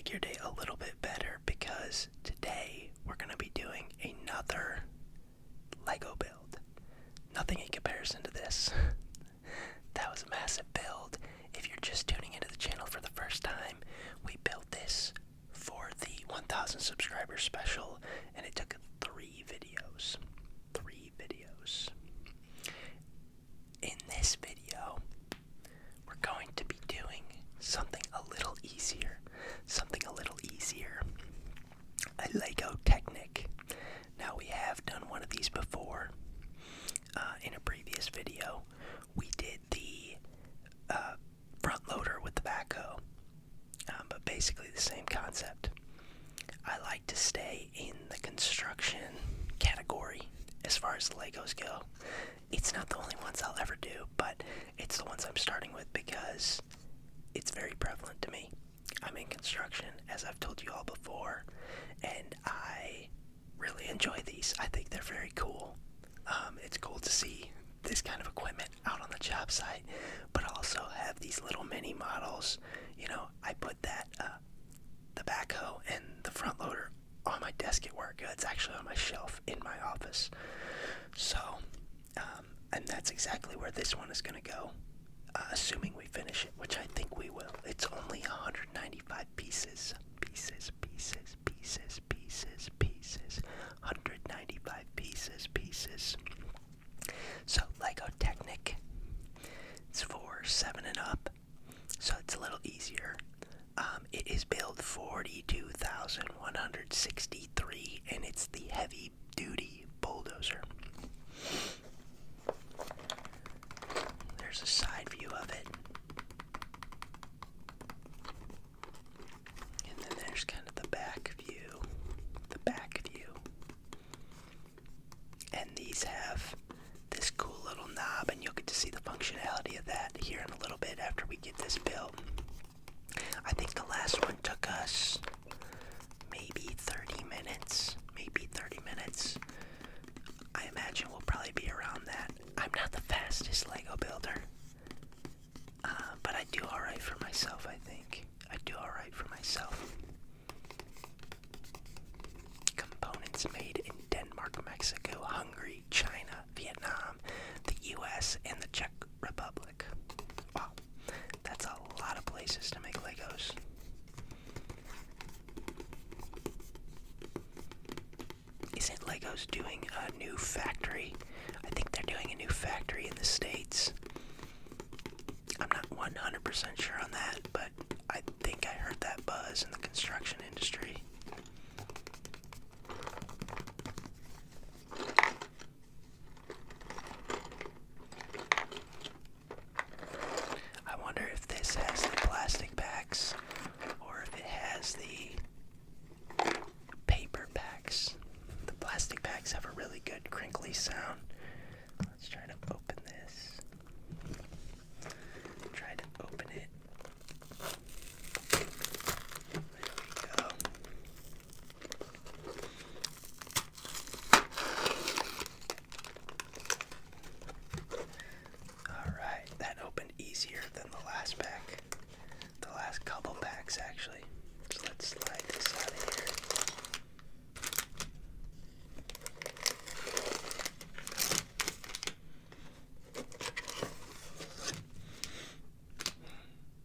make your day a little bit better because today we're going to be doing another LEGO build. Nothing in comparison to this. That was a massive build. If you're just tuning into the channel for the first time, we built this for the 1,000 subscribers special, and it took 3 videos. 3 videos. In this video, we're going to be doing something a little easier. A LEGO Technic. Now, we have done one of these before. In a previous video, we did the front loader with the backhoe, but basically the same concept. I like to stay in the construction category as far as Legos go. It's not the only ones I'll ever do, but it's the ones I'm starting with because it's very prevalent to me. I'm in construction, as I've told you all before, and I really enjoy these. I think they're very cool. It's cool to see this kind of equipment out on the job site, but also have these little mini models. You know, I put that the backhoe and the front loader on my desk at work. It's actually on my shelf in my office. So, and that's exactly where this one is going to go, assuming we finish it, which I think we will. It's only 195 pieces. 195 pieces. So, LEGO Technic, it's for 7 and up, so it's a little easier. It is build 42,163, and it's the heavy-duty bulldozer. There's a side view of it. And then there's kind of the back view. And these have this cool little knob, and you'll get to see the functionality of that here in a little bit after we get this built. I think the last one took us maybe 30 minutes. I imagine we'll probably be around that. I'm not the fastest LEGO builder, but I do alright for myself, I think. Components made in Denmark, Mexico, Hungary, China, Vietnam, the US, and the Czech Republic. Wow, that's a lot of places to make Legos. Isn't Legos doing a new factory? I think they're doing a new factory in the States. I'm not 100% sure on that, but I think I heard that buzz in the construction industry. I wonder if this has the plastic packs or if it has the paper packs. The plastic packs have a really good crinkly sound. Let's try to open this. Try to open it. There we go. Alright, that opened easier than the last pack. The last couple packs, actually. So let's slide this out of here.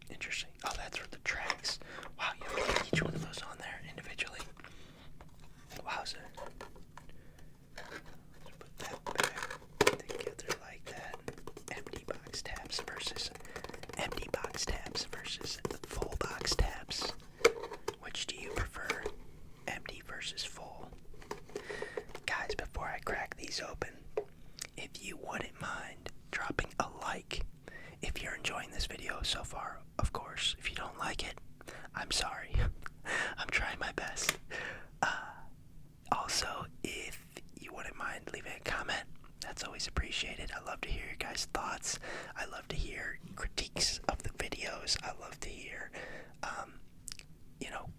Interesting. Oh, that's for the tracks. Wow, you have to get each one of those on there individually. Wowza. Let's put that back together like that. Empty box tabs versus full box tabs. Which do you prefer? Empty versus full? Guys, before I crack these open, if you wouldn't mind dropping a like if you're enjoying this video so far, of course. If you don't like it, I'm sorry. I'm trying my best. Also, if you wouldn't mind leaving a comment, that's always appreciated. I love to hear your guys' thoughts. I love to hear critiques of the videos. I love to hear,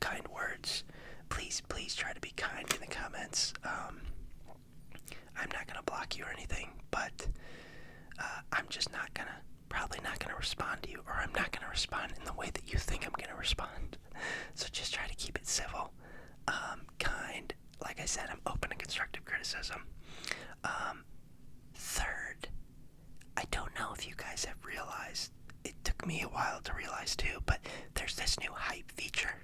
kind words. Please try to be kind in the comments. I'm not gonna block you or anything, but I'm just probably not gonna respond to you, or I'm not gonna respond in the way that you think I'm going to respond. So just try to keep it civil, kind. Like I said, I'm open to constructive criticism. Third, I don't know if you guys have realized, it took me a while to realize too, but there's this new hype feature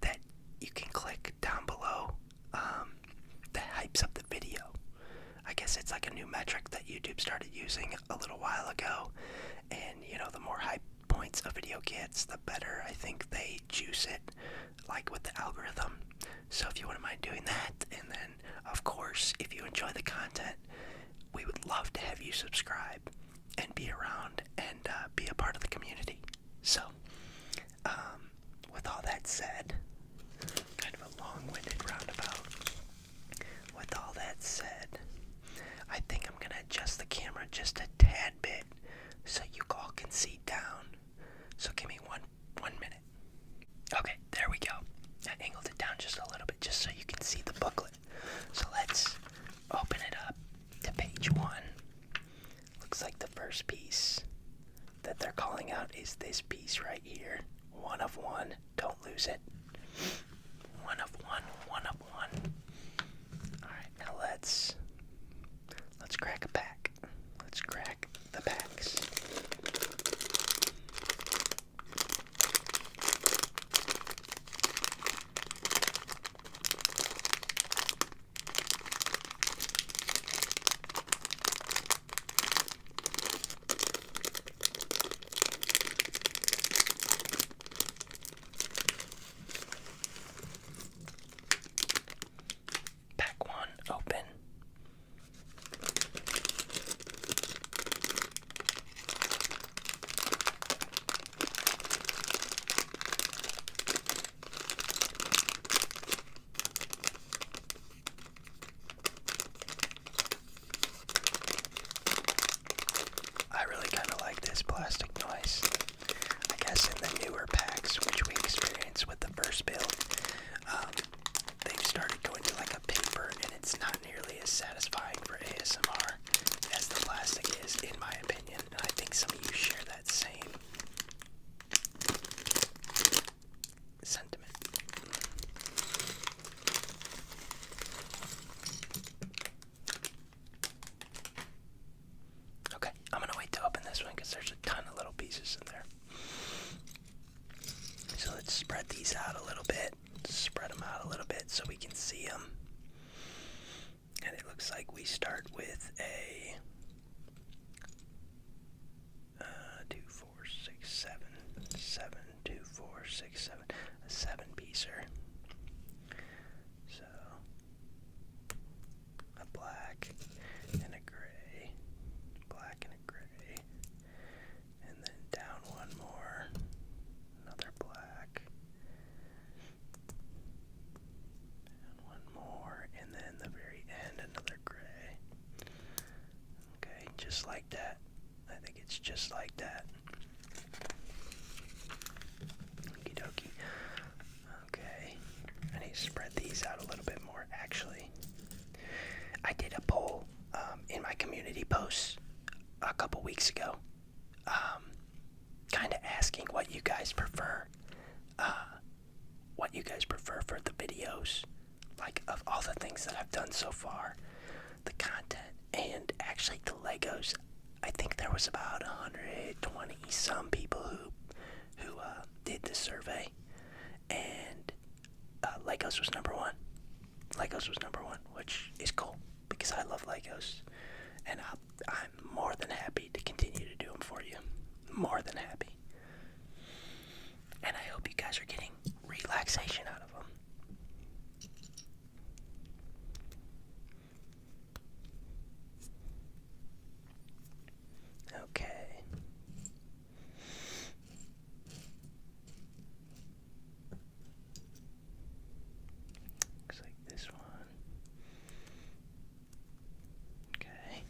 that you can click down below that hypes up the video. I guess it's like a new metric that YouTube started using a little while ago, and the more hype points a video gets, the better I think they juice it, like with the algorithm. So if you wouldn't mind doing that, and then of course if you enjoy the content, we would love to have you subscribe and be around and be a part of the community. So with all that said, kind of a long-winded roundabout. With all that said, I think I'm going to adjust the camera just a tad bit so you all can see down. So give me one minute. Okay, there we go. I angled it down just a little bit just so you can see the booklet. So let's open it up to page 1. Looks like the first piece that they're calling out is this piece right here. 1 of 1. Don't lose it. 1 of 1. 1 of 1. Alright, now let's crack a pack. Let's crack the packs. Pack 1 open. I really kind of like this plastic noise. I guess in the newer packs, which we experienced with the first build, they've started going to like a paper, and it's not nearly as satisfying for ASMR as the plastic is, in my opinion. And I think some of you share that same sentiment. Okay, I'm gonna wait to open this one because there's a ton of little pieces in there. So let's spread these out a little bit. Spread them out a little bit so we can see them. And it looks like we start with a 2, 4, 6, 7, 7, 2, 4, 6, 7, a 7-piecer. So a black and a gray, black and a gray, and then down one more, another black, and one more, and then the very end, another gray. Okay, just like that. I think it's just like that. Okie dokie. Okay, I need to spread these out a little bit more. Actually, I did a poll in my community posts a couple weeks ago, kind of asking what you guys prefer for the videos, like of all the things that I've done so far, the content, and actually the Legos. I think there was about 120 some people who did the survey, and Legos was number 1. Legos was number 1, which is cool because I love Legos, and I'm more than happy to continue to do them for you. More than happy. And I hope you guys are getting relaxation out of them. Okay. Looks like this one. Okay.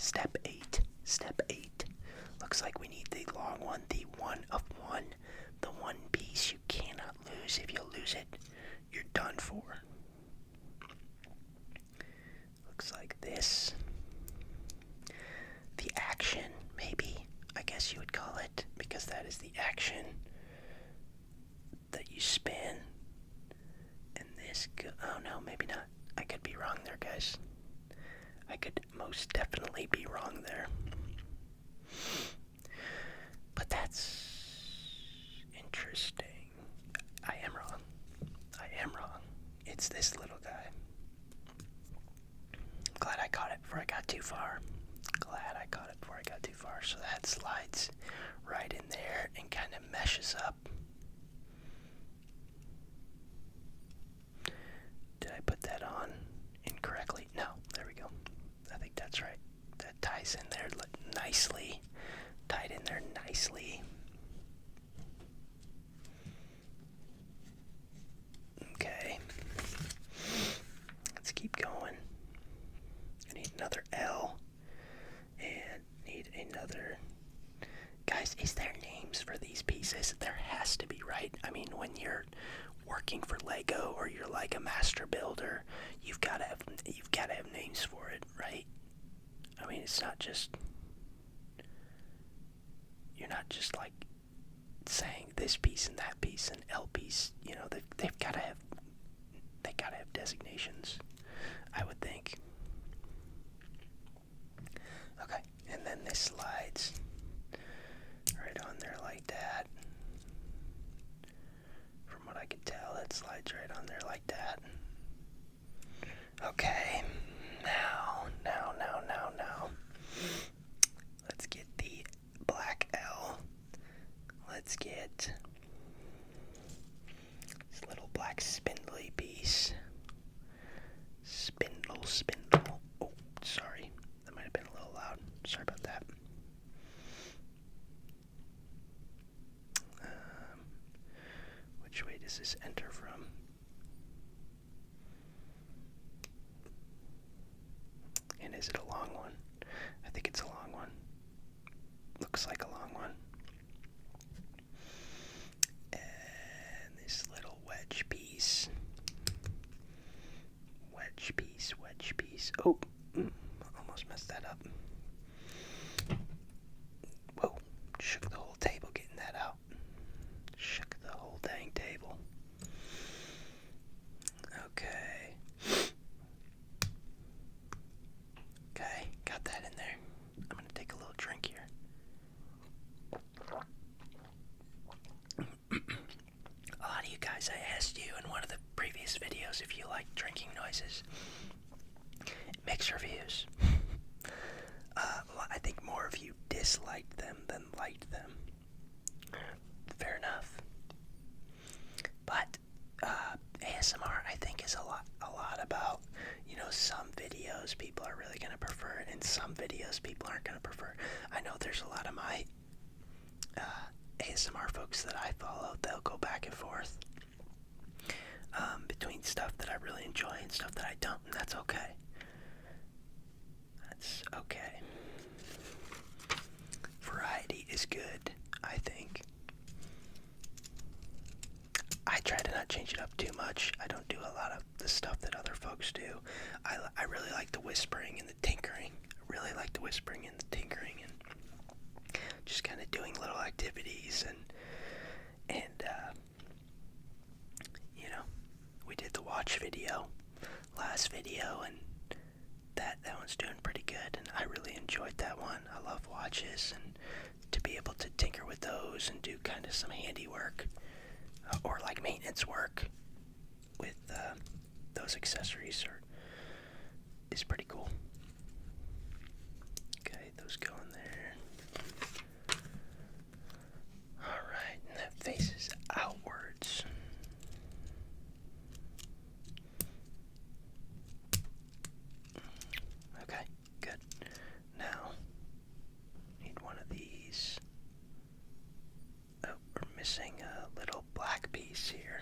Step 8. Step 8. Looks like we need the long one, the 1 of 1. The one piece you cannot lose. If you lose it, you're done for. Looks like this. The action, maybe, I guess you would call it, because that is the action that you spin. And this, oh no, maybe not. I could be wrong there, guys. I could most definitely be wrong there. But that's interesting. I am wrong. I am wrong. It's this little guy. Glad I caught it before I got too far. So that slides right in there and kind of meshes up. Did I put that on incorrectly? No, there we go. I think that's right. That ties in there nicely. Tied in there nicely. Okay. Let's keep going. I need another L. And need another. Guys, is there names for these pieces? There has to be, right? I mean, when you're working for Lego or you're like a master builder, you've got to have names for it, right? I mean, it's not just, you're not just like saying this piece and that piece and L piece. You know, they've got to have designations, I would think. Okay, and then this slides right on there like that. From what I can tell, it slides right on there like that. Okay, now. Let's get the black L. Let's get this little black spindly piece. Spindle. Oh, sorry. That might have been a little loud. Sorry about that. Which way does this enter from? And is it a long one? I think it's a long one. Looks like a long one. And this little wedge piece. Wedge piece. Oh, almost messed that up. Whoa, shook the whole table getting that out. Shook the whole dang table. Okay. Okay, got that in there. I'm gonna take a little drink here. A lot of you guys, I asked you in one of the previous videos if you like drinking noises. Mixed reviews. I think more of you disliked them than liked them. Fair enough. But ASMR, I think, is a lot about, you know, some videos people are really gonna prefer it, and some videos people aren't gonna prefer. I know there's a lot of my ASMR folks that I follow. They'll go back and forth between stuff that I really enjoy and stuff that I don't, and that's okay. That's okay. Variety is good, I think. I try to not change it up too much. I don't do a lot of the stuff that other folks do. I really like the whispering and the tinkering. I really like the whispering and the tinkering and just kind of doing little activities and you know, we did the watch video last video, and that one's doing pretty good, and I really enjoyed that one. I love watches, and to be able to tinker with those and do kind of some handiwork or like maintenance work with those accessories is pretty cool. Okay, those go in there. Alright, and that faces outwards. Okay, good. Now, need one of these. Oh, we're missing a little black piece here.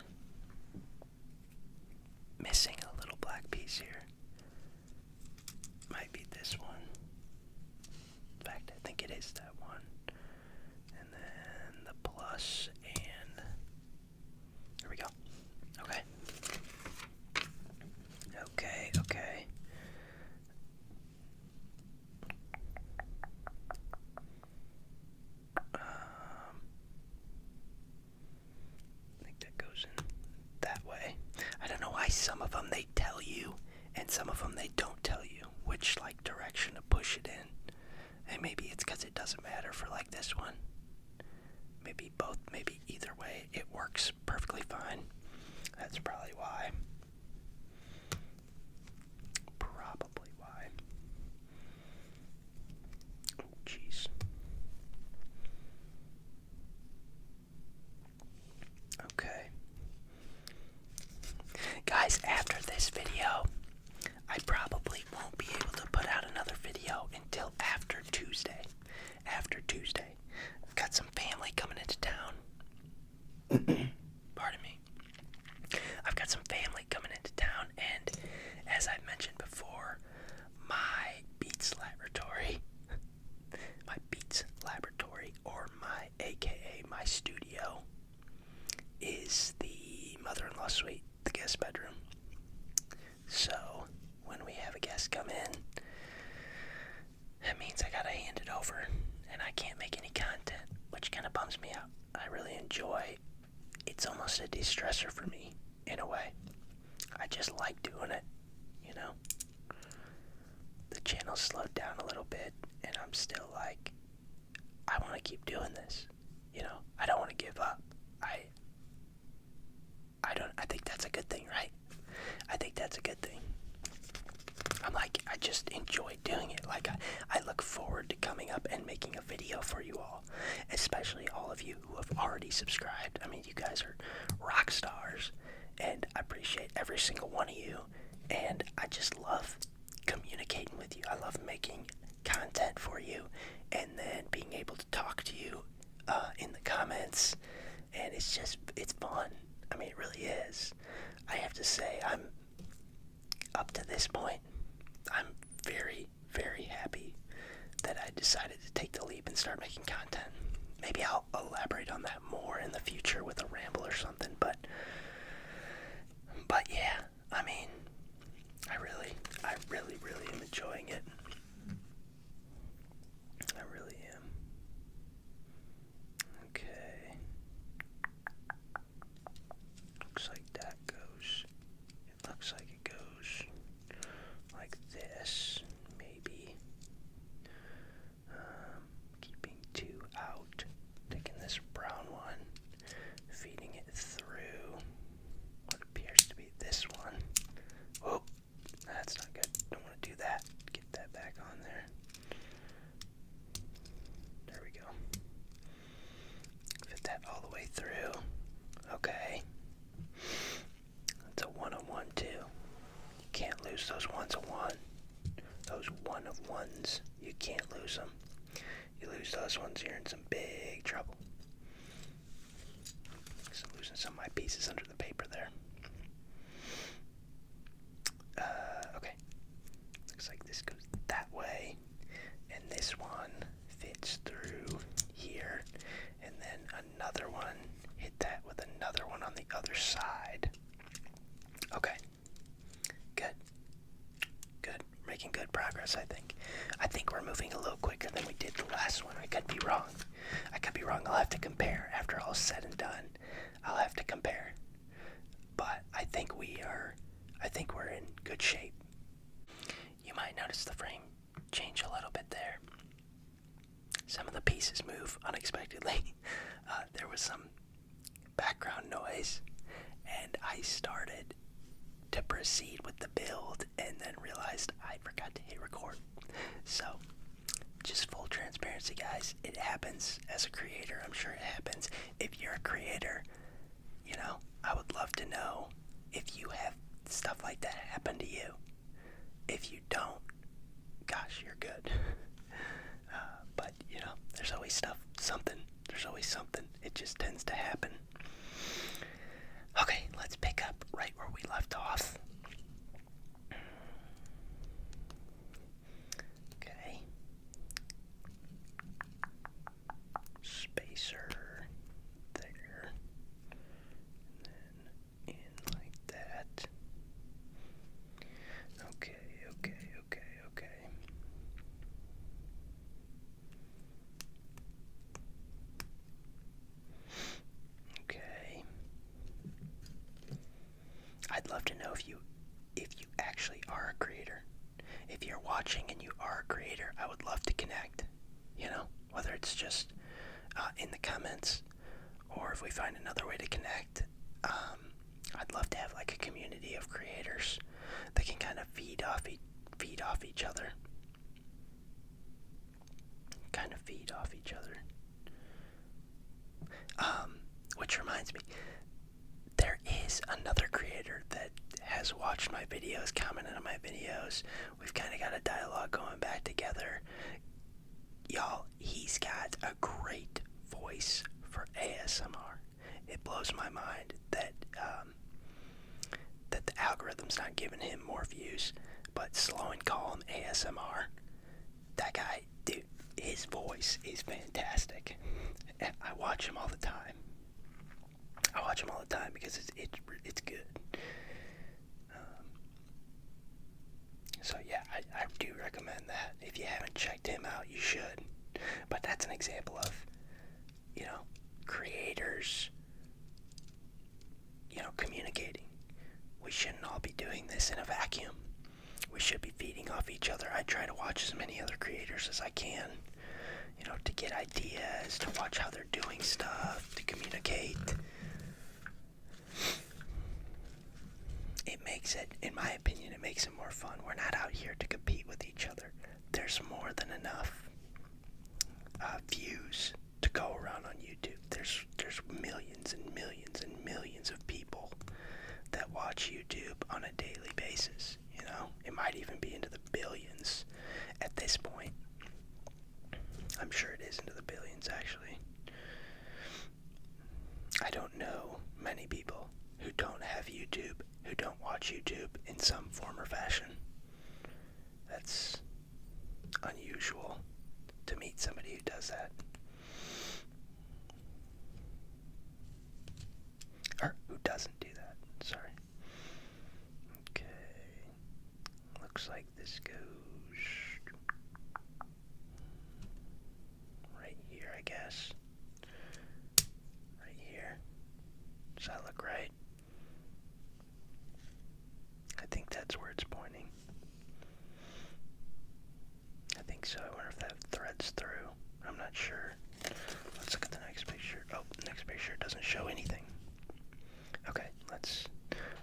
push it in. And maybe it's because it doesn't matter for like this one. Maybe both, maybe either way, it works perfectly fine. That's probably why. Probably why. Oh, jeez. Okay. Guys, after this video, I probably won't be able to put out another video until after Tuesday. After Tuesday. I've got some family coming into town. Pardon me. I've got some family coming into town, and as I mentioned before, my Beats Laboratory, or my AKA my studio, is the mother-in-law suite, the guest bedroom. So when we have a guest come in, that means I gotta hand it over, and I can't make any content, which kind of bums me out. I really enjoy. It's almost a de-stressor for me, in a way. I just like doing it, you know. The channel slowed down a little bit, and I'm still like, I want to keep doing this, you know. I don't want to give up. I think that's a good thing, right? I think that's a good thing. I'm like, I just enjoy doing it. Like, I look forward to coming up and making a video for you all, especially all of you who have already subscribed. I mean, you guys are rock stars, and I appreciate every single one of you, and I just love communicating with you. I love making content for you, and then being able to talk to you in the comments, and it's fun. I mean, it really is. I have to say, I'm up to this point, I'm very, very happy that I decided to take the leap and start making content. Maybe I'll elaborate on that more in the future with a ramble or something, but yeah, I mean, I really, really am enjoying it. I really am. Okay. Looks like that goes. It looks like it goes like this, maybe. Keeping two out. Taking this brown one, feeding it through what appears to be this one. Oh, that's not good. Don't want to do that. Get that back on there. There we go. Fit that all the way through. Okay. That's a 1 of 1 too. You can't lose those 1s of 1. Those 1 of 1s, you can't lose them. You lose those ones, you're in some big trouble. So losing some of my pieces under the paper there. Okay. Looks like this goes that way, and this one fits through here, and then another one hit that with another one on the other side. Okay. Good. Good. We're making good progress, I think. I think we're moving a little quicker than we did the last one. I could be wrong. I'll have to compare. After all said and done, I'll have to compare. But I think we're in good shape. You might notice the frame change a little bit there. Some of the pieces move unexpectedly. There was some background noise, and I started to proceed with the build and then realized I forgot to hit record. So, just full transparency, guys. It happens as a creator. I'm sure it happens. If you're a creator, you know, I would love to know if you have stuff like that happen to you. If you don't, gosh, you're good. But, you know, there's always something. There's always something. It just tends to happen. Okay, let's pick up right where we left off. Okay. Spacer there. And then in like that. Okay. Okay. I'd love to know if you I would love to connect, whether it's just in the comments or if we find another way to connect. I'd love to have like a community of creators that can kind of feed off each other. Which reminds me, there is another creator that has watched my videos, commented on my videos. We've kind of got a dialogue going back together. Y'all, he's got a great voice for ASMR. It blows my mind that the algorithm's not giving him more views, but slow and calm ASMR. That guy, dude, his voice is fantastic. I watch him all the time. Because it's good. So yeah, I do recommend that. If you haven't checked him out, you should. But that's an example of, creators, communicating. We shouldn't all be doing this in a vacuum. We should be feeding off each other. I try to watch as many other creators as I can, to get ideas, to watch how they're doing stuff, to communicate. It makes it, in my opinion, it makes it more fun. We're not out here to compete with each other. There's more than enough views to go around on YouTube. There's millions and millions and millions of people that watch YouTube on a daily basis. It might even be into the billions at this point. I'm sure it is into the billions, actually. I don't know many people who don't have YouTube, who don't watch YouTube in some form or fashion. That's unusual to meet somebody who does that. Or who doesn't do that, sorry. Okay. Looks like this goes right here, I guess. Right here. Does that look right? I think that's where it's pointing. I think so. I wonder if that threads through. I'm not sure. Let's look at the next picture. Oh, the next picture doesn't show anything. Okay,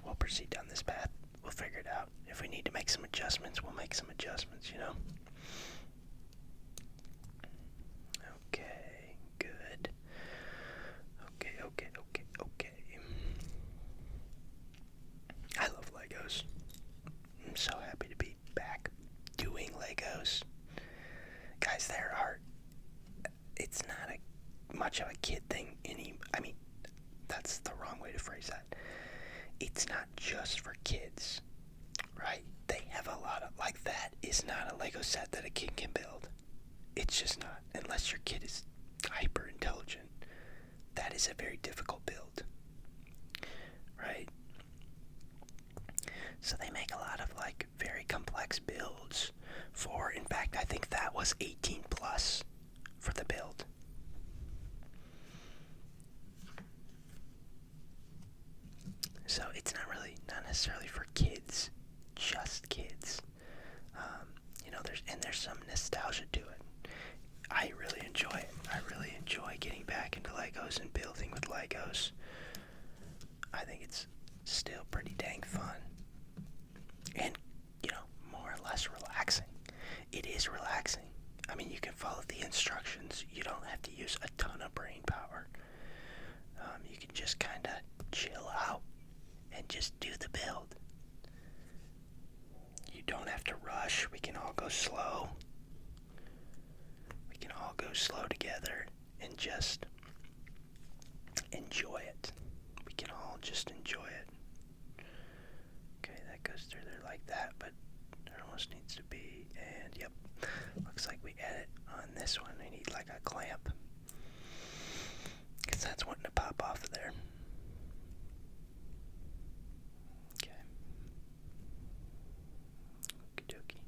we'll proceed down this path. We'll figure it out. If we need to make some adjustments, we'll make some adjustments, Okay, good. Okay. I love Legos. I'm so happy to be back doing Legos. Guys, it's not much of a kid thing that's the wrong way to phrase that. It's not just for kids, right? They have a lot of, that is not a Lego set that a kid can build. It's just not, unless your kid is hyper intelligent. That is a very difficult build, right? So they make a lot of very complex builds in fact, I think that was 18 plus for the build. So it's not necessarily for kids, just kids. There's some nostalgia to it. I really enjoy it. I really enjoy getting back into Legos and building with Legos. I think it's still pretty dang fun. And, more or less relaxing. It is relaxing. You can follow the instructions. You don't have to use a ton of brain power. You can just kind of chill out and just do the build. You don't have to rush. We can all go slow. We can all go slow together and just enjoy it. We can all just enjoy it. Okay, that goes through there like that, but there almost needs to be, and yep, looks like we edit on this one. We need a clamp, because that's wanting to pop off of there. Okay. Okie dokie.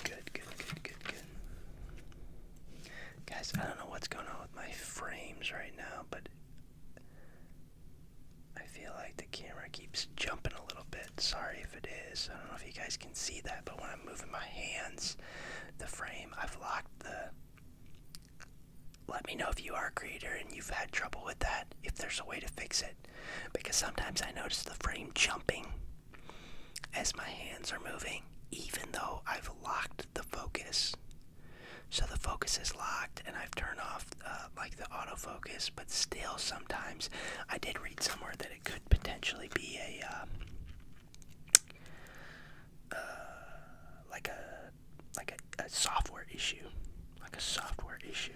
Good. Guys, I don't know what's going on with my frames right now, but I feel like the camera keeps jumping a little bit. Sorry if it is. I don't know if you guys can see that, but when I'm moving my hands, the Let me know if you are a creator and you've had trouble with that, if there's a way to fix it. Because sometimes I notice the frame jumping as my hands are moving, even though I've locked the focus. So the focus is locked and I've turned off like the autofocus, but still sometimes I did read somewhere that it could potentially be a software issue,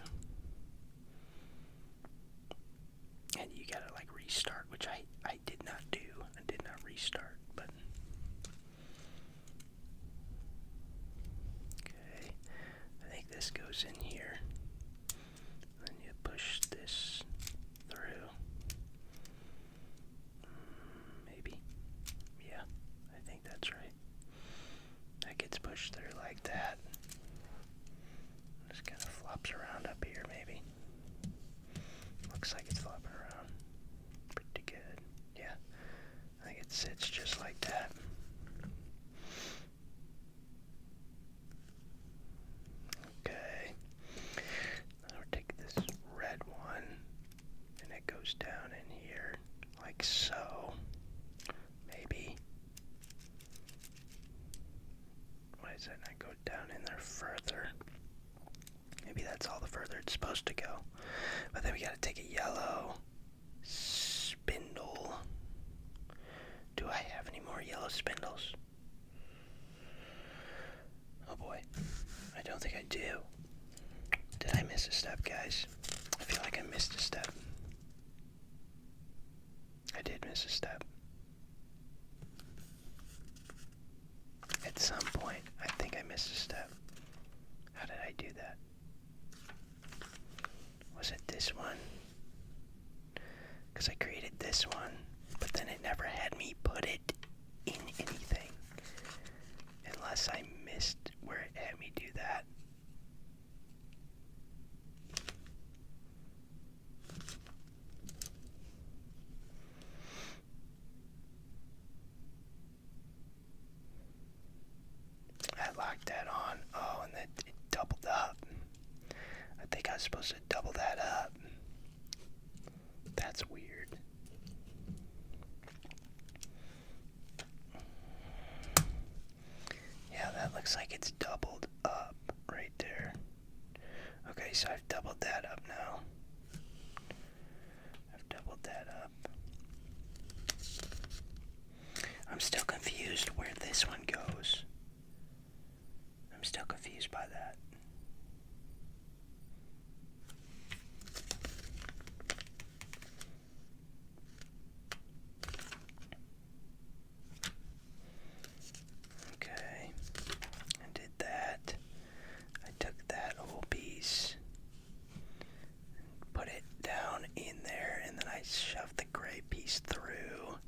and you gotta like restart, which I did not do. I did not restart, but okay. I think this goes in here. Then you push this through. Maybe. Yeah, I think that's right. That gets pushed through like that. Just kind of flops around up here, maybe. Looks like it's flopping around. Pretty good. Yeah. I think it sits just like that. Okay. Now we'll take this red one and it goes down in here like so. Maybe. Why does that not go down in there further? Maybe that's all the further it's supposed to go. But then we gotta take a yellow spindle. Do I have any more yellow spindles? Oh boy. I don't think I do. Did I miss a step, guys? I feel like I missed a step. I did miss a step. At some point, I think I missed a step. How did I do that? Was it this one? Because I created this one, but then it never had me put it in anything. Unless I missed where it had me do that. I locked that on. Oh, and then it doubled up. I think I was supposed to double that up. That's weird. Yeah, that looks like it's doubled up right there. Okay, so I've doubled that up now. I've doubled that up. I'm still confused where this one goes. I'm still confused by that. Okay, I did that. I took that whole piece and put it down in there, and then I shoved the gray piece through,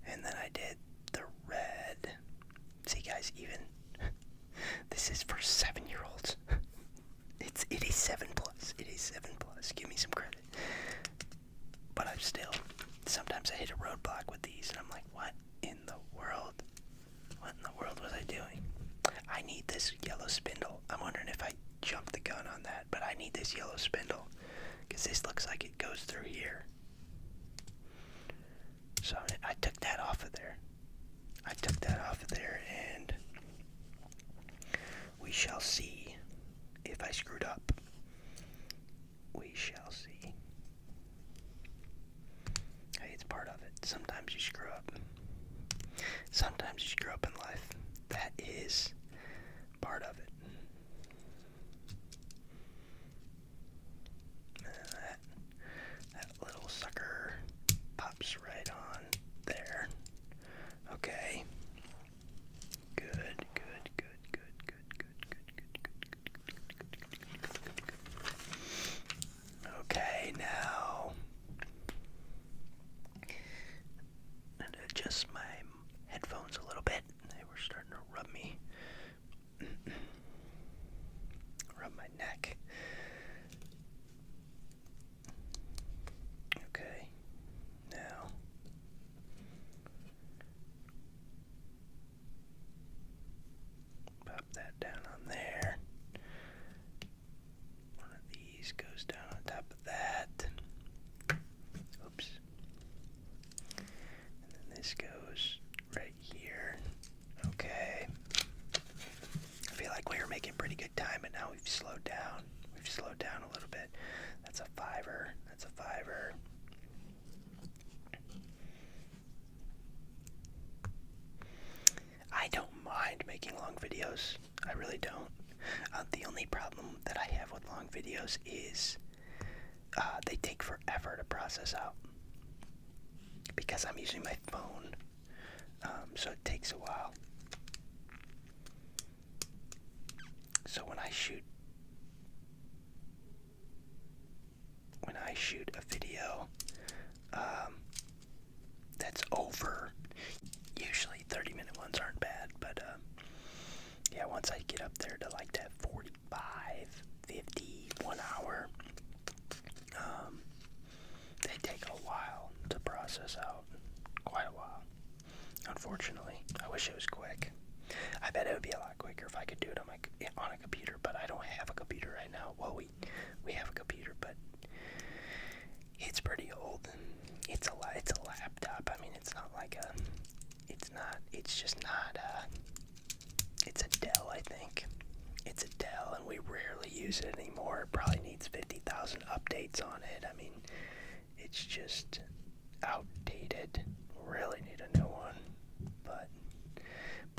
and then I did the red. See, guys, even this is for 7-year-olds. It is 7+. It is 7+. Give me some credit. But I'm still, sometimes I hit a roadblock with these, and I'm like, what in the world? What in the world was I doing? I need this yellow spindle. I'm wondering if I jumped the gun on that, but I need this yellow spindle, because this looks like it goes through here. So I took that off of there. And we shall see if I screwed up. We shall see. Hey, it's part of it. Sometimes you screw up. Sometimes you screw up in life. That is part of it. That little sucker pops right on there. Okay. Good. Okay, now I'm gonna adjust my headphones a little bit. They were starting to rub my neck. Okay, now pop that down on there. One of these goes down on top videos. I really don't. The only problem that I have with long videos is they take forever to process out because I'm using my phone, so it takes a while. So when I shoot a video that's over, usually 30-minute ones aren't bad, but yeah, once I get up there to like that 45, 50, 1 hour, they take a while to process out. Quite a while. Unfortunately. I wish it was quick. I bet it would be a lot quicker if I could do it on a computer, but I don't have a computer right now. Well, we have a computer, but it's pretty old. It's a laptop. I mean, it's not like it's just not it's a Dell, I think. It's a Dell, and we rarely use it anymore. It probably needs 50,000 updates on it. I mean, it's just outdated. Really need a new one, but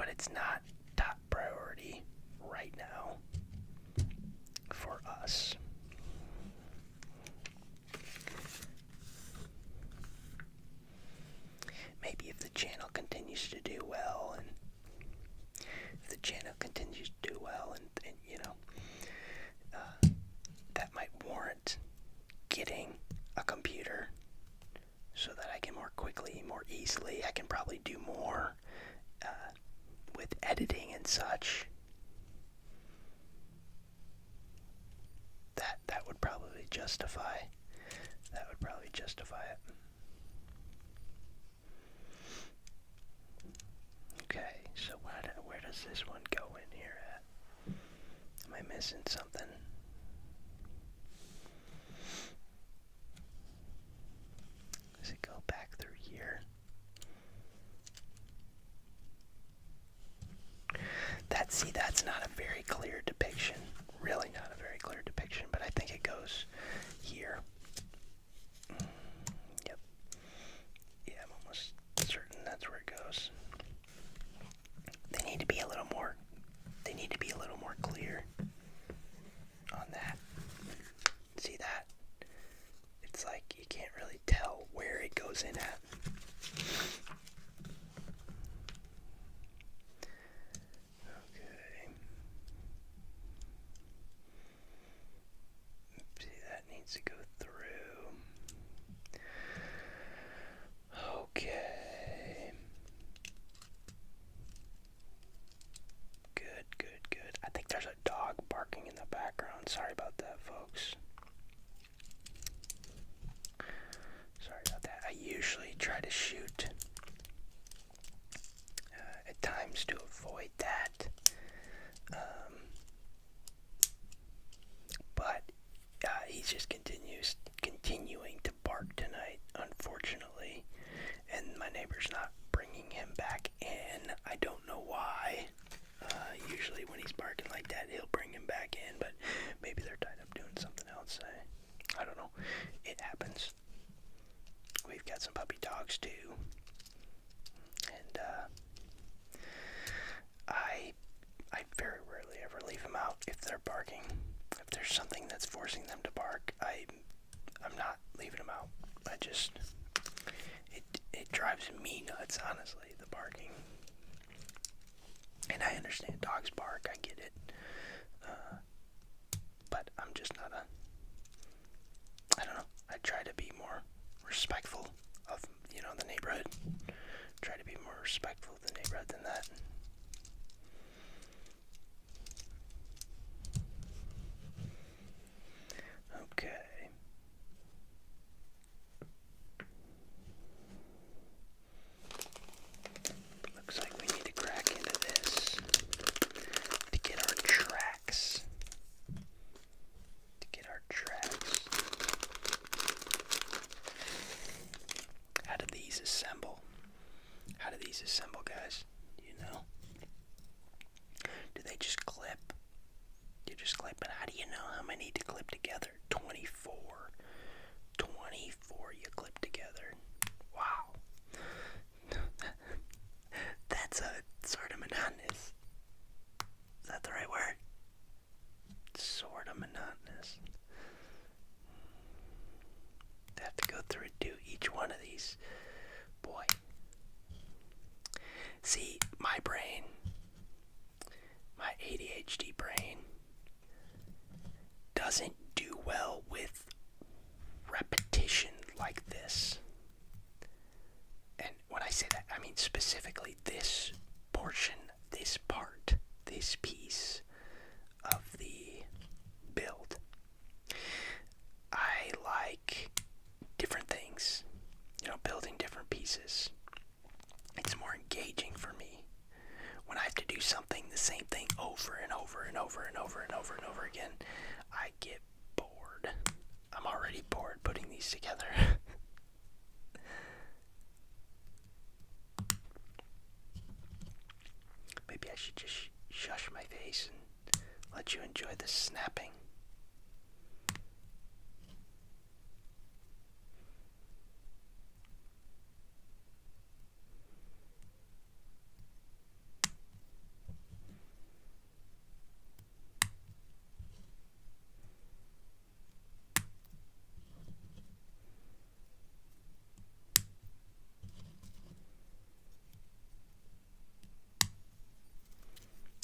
it's not top priority right now for us. Maybe if the channel continues to do well, and you know, that might warrant getting a computer so that I can more quickly, more easily, I can probably do more with editing and such. That would probably justify it. Okay, so where does this one go in here at? Am I missing something? Does it go back through here? That's not a very clear depiction. Really not a very clear depiction, but I think it goes here. Yep. Yeah, I'm almost certain that's where it goes. They need to be a little more clear on that. See that? It's like you can't really tell where it goes in at. Okay. See, that needs to go through. Okay. Good. I think there's a dog barking in the background. Sorry about that, folks. Sorry about that. I usually try to shoot at times to avoid that. But he's just continuing to bark tonight, unfortunately. And my neighbor's not bringing him back in. I don't know why. Usually when he's barking like that, he'll bring him back in, but maybe they're tied up doing something else. I don't know. It happens. We've got some puppy dogs too. And I very rarely ever leave them out if they're barking. If there's something that's forcing them to bark, I'm not leaving them out. It drives me nuts, honestly, the barking. And I understand dogs bark, I get it. But I'm just not I don't know, I try to be more respectful of, the neighborhood. Try to be more respectful of the neighborhood than that. Okay. Looks like we need to crack into this to get our tracks. How do these assemble, guys? You know? Do they just clip? You just clip it. How do you know how many to clip together? 24. 24 you clip together. Wow. That's a sort of monotonous. monotonous. I have to go through and do each one of these. Boy. See, my brain, my ADHD brain, doesn't do well with repetition like this. And when I say that, I mean specifically this portion, this part, this piece of the build. I like different things, building different pieces. It's more engaging for me. When I have to do something, the same thing over and over and over and over and over and over again, I get bored. I'm already bored putting these together. Maybe I should just shush my face and let you enjoy the snapping.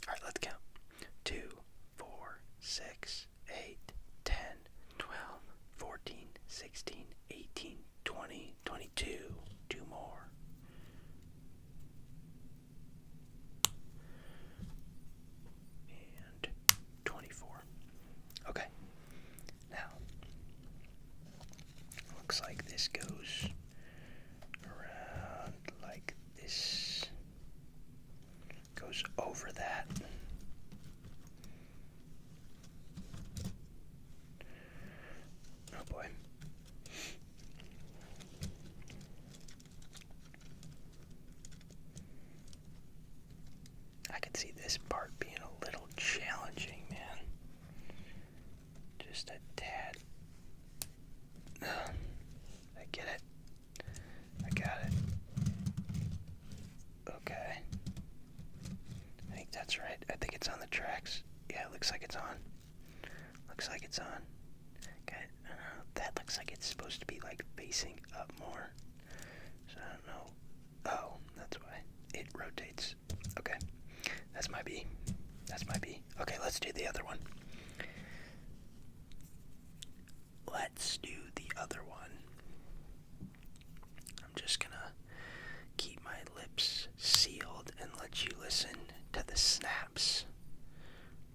Alright, let's count. 2, 4, 6, 8, 10, 12, 14, 16, 18, 20, 22. 2 more. And 24. Okay. Now, looks like this goes around like this. Goes over that. Oh boy. I could see this part being a little challenging, man. Just a tad. I get it. I got it. Okay. I think that's right. I think it's on the tracks. Yeah, it looks like it's on. Looks like it's on. Okay. That looks like it's supposed to be like facing up more. So I don't know. Oh, that's why. It rotates. Okay. That's my B. That's my B. Okay, let's do the other one. Let's do the other one. I'm just gonna keep my lips sealed and let you listen to the snaps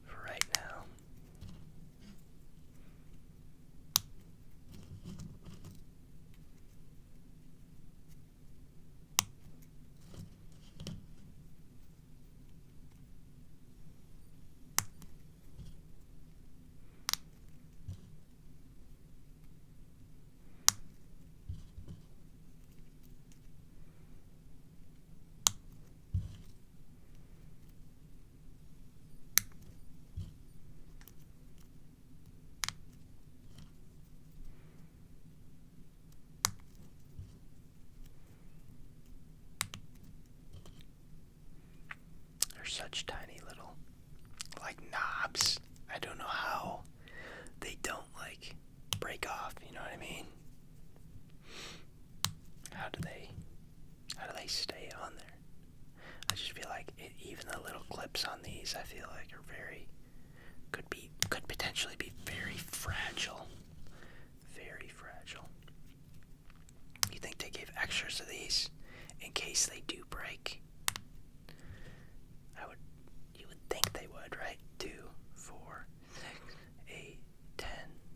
for right now. Such tiny little, like, knobs. I don't know how they don't, like, break off, you know what I mean? How do they stay on there? I just feel like even the little clips on these, I feel like are could potentially be very fragile. Very fragile. You think they gave extras of these in case they do break? You would think they would, right? 2, 4, 6, 8, 10,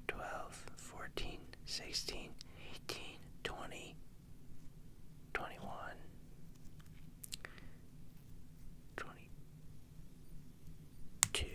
12, 14, 16, 18, 20, 21, 22,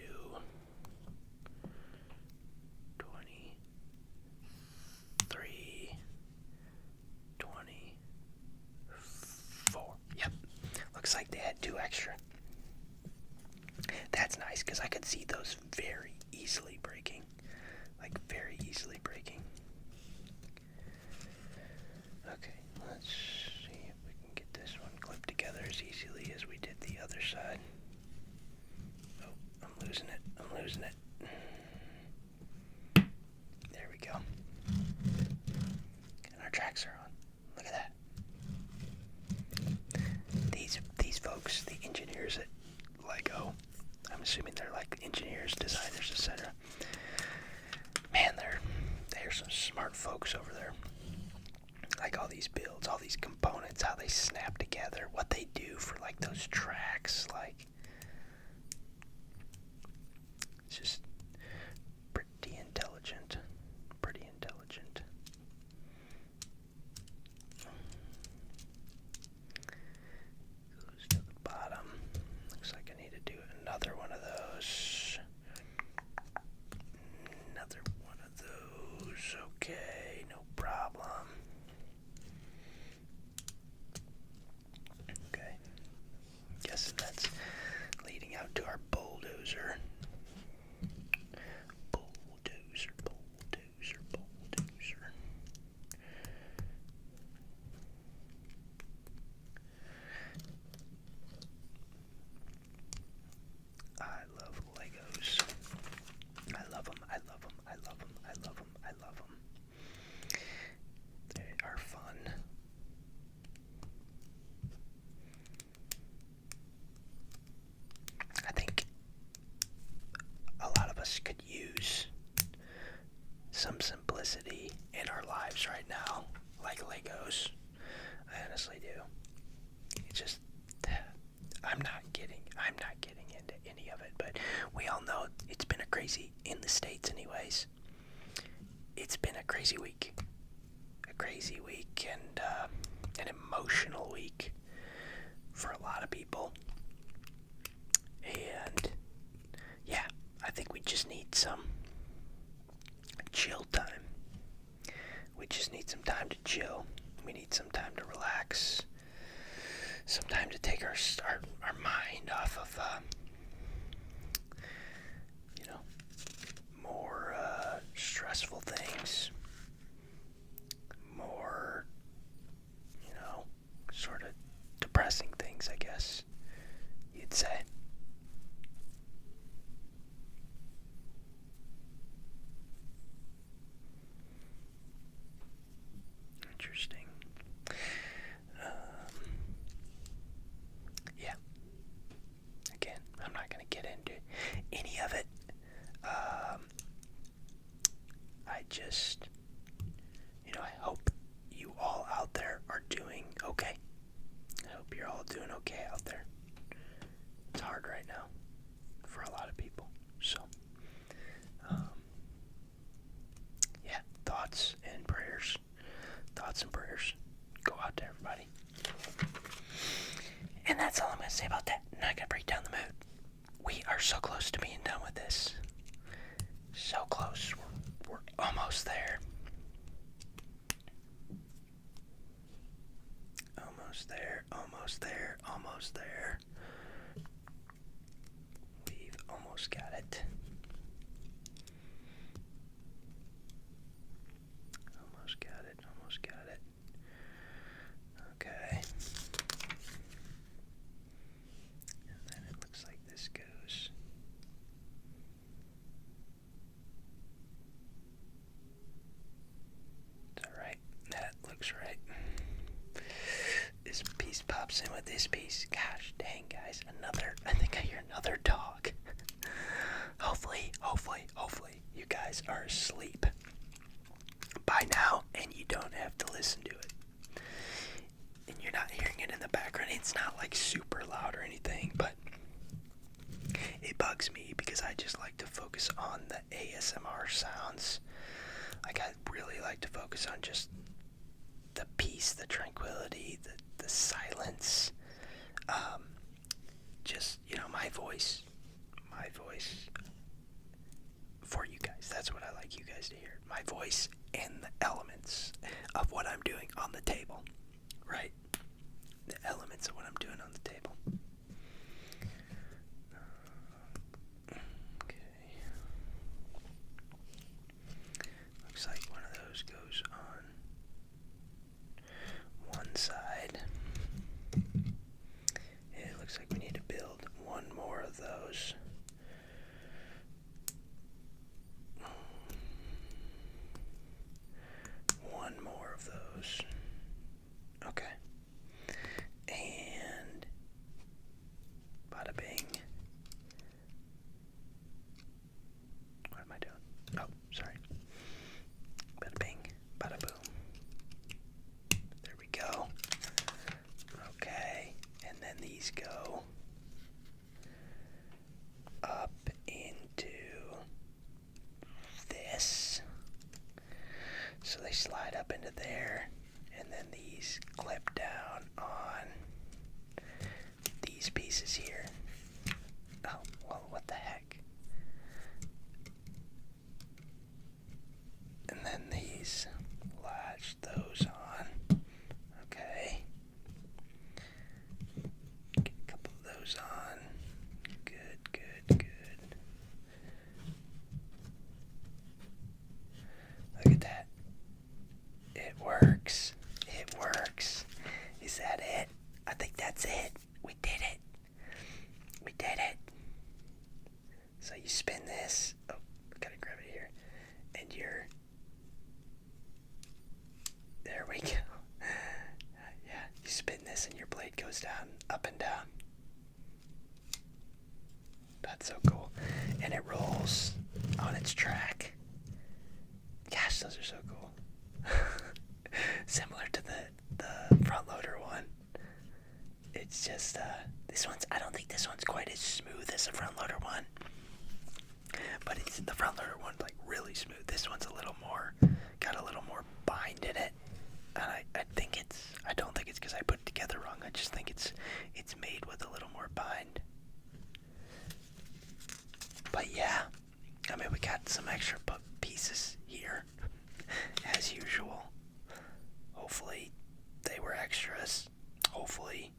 together, what they do for like those tracks, like it's just pretty intelligent. Pretty intelligent. Goes to the bottom. Looks like I need to do another one of those. Another one of those. Okay, no problem. Okay. Guessing that's leading out to our bulldozer. Bulldozer, bulldozer, bulldozer. I love Legos. I love them, I love them, I love them, I love them, I love them. They are fun. I think a lot of us could use some simplicity in our lives right now, like Legos. I honestly do. It's just, I'm not getting into any of it, but we all know it's been a crazy, in the States anyways, it's been a crazy week. A crazy week and an emotional week for a lot of people. And yeah, I think we just need some chill time. We just need some time to chill. We need some time to relax. Some time to take our mind off of, more stressful things. More, sort of depressing things, I guess you'd say. Interesting. Yeah. Again, I'm not going to get into any of it. I just, I hope you all out there are doing okay. I hope you're all doing okay out there. It's hard right now for a lot of people. So, yeah, thoughts and prayers. Thoughts and prayers go out to everybody. And that's all I'm going to say about that. I'm not going to break down the mood. We are so close to being done with this. So close. We're almost there. Almost there, almost there, almost there. We've almost got it. Almost got it, almost got it. Okay. And then it looks like this goes. Is that right? That looks right. This piece pops in with this piece. Gosh dang, guys. I think I hear another dog. Hopefully, you guys are asleep by now and you don't have to listen to it. And you're not hearing it in the background. It's not like super loud or anything, but it bugs me because I just like to focus on the ASMR sounds. Like, I really like to focus on just the peace, the tranquility, the silence. Just, my voice for you guys. That's what I like you guys to hear. My voice and the elements of what I'm doing on the table, right? The elements of what I'm doing on the table. Okay. Looks like one of those goes on one side. It looks like we need to build one more of those. One more of those. Okay. And goes down, up and down. That's so cool. And it rolls on its track. Gosh, those are so cool. Similar to the front loader one. It's just, I don't think this one's quite as smooth as the front loader one. But the front loader one's like really smooth. This one's got a little more bind in it. And I don't think it's because I put it together wrong. I just think it's made with a little more bind. But yeah, I mean, we got some extra pieces here, as usual. Hopefully, they were extras. Hopefully.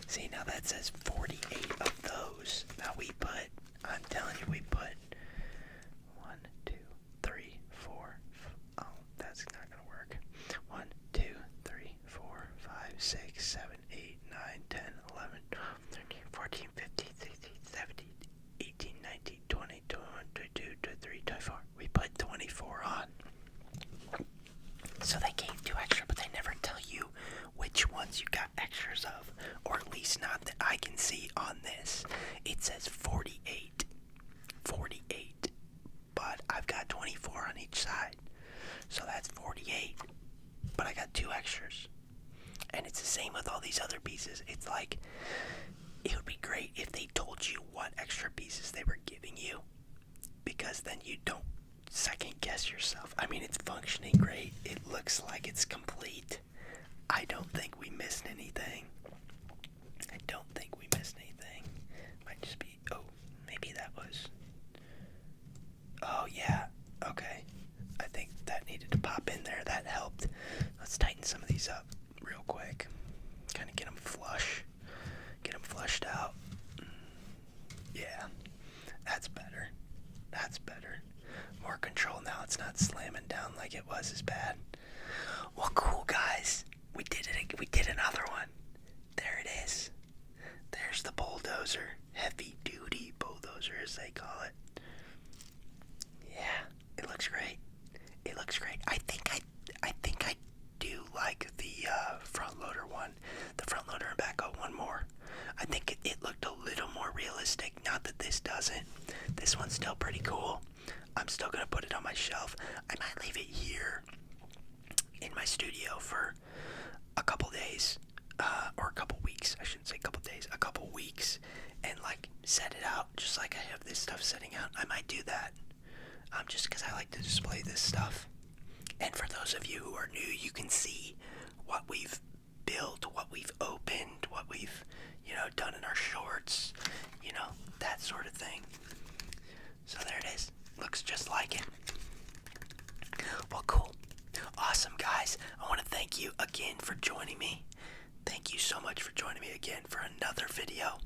See, now that says 48 of those. Now I'm telling you, we put 1, 2, 3, 4. Oh, that's not gonna work. 1, 2, 3, 4, 5, 6, 7, 8, 9, 10, 11, 12, 13, 14, 15, 16, 17, 18, 19, 20, 21, 22, 23, 24. We put 24 on. So they gave 2 extra, but they never tell you which ones you got extras of, or at least not that I can see on this. It says 48, but I've got 24 on each side, so that's 48, but I got 2 extras, and it's the same with all these other pieces. It's like, it would be great if they told you what extra pieces they were giving you, because then you don't second guess yourself. I mean, it's functioning great. It looks like it's complete. I don't think we missed anything. Might just be, maybe that was, yeah, okay. I think that needed to pop in there. That helped. Let's tighten some of these up real quick. Kind of get them flushed out. Yeah, that's better. More control now. It's not slamming down like it was as bad. Well, cool, guys. We did it. We did another one. There it is. There's the bulldozer. Heavy duty bulldozer, as they call it. Yeah, it looks great. I think I do like the front loader one. The front loader and backhoe one more. I think it looked a little more realistic. Not that this doesn't. This one's still pretty cool. I'm still gonna put it on my shelf. I might leave it here in my studio for a couple days, or a couple weeks. I shouldn't say couple days, a couple weeks, and like set it out just like I have this stuff sitting out. I might do that, just because I like to display this stuff. And for those of you who are new, you can see what we've built, what we've opened, what we've, done in our shorts, that sort of thing. So there it is. Looks just like it. Well, cool. Awesome, guys. I want to thank you again for joining me. Thank you so much for joining me again for another video.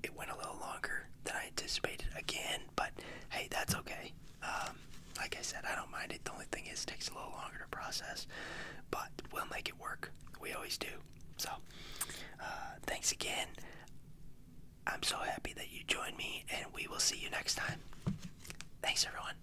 It went a little longer than I anticipated again, but hey, that's okay. Like I said, I don't mind it. The only thing is it takes a little longer to process, but we'll make it work. We always do. So, thanks again. I'm so happy that you joined me, and we will see you next time. Thanks, everyone.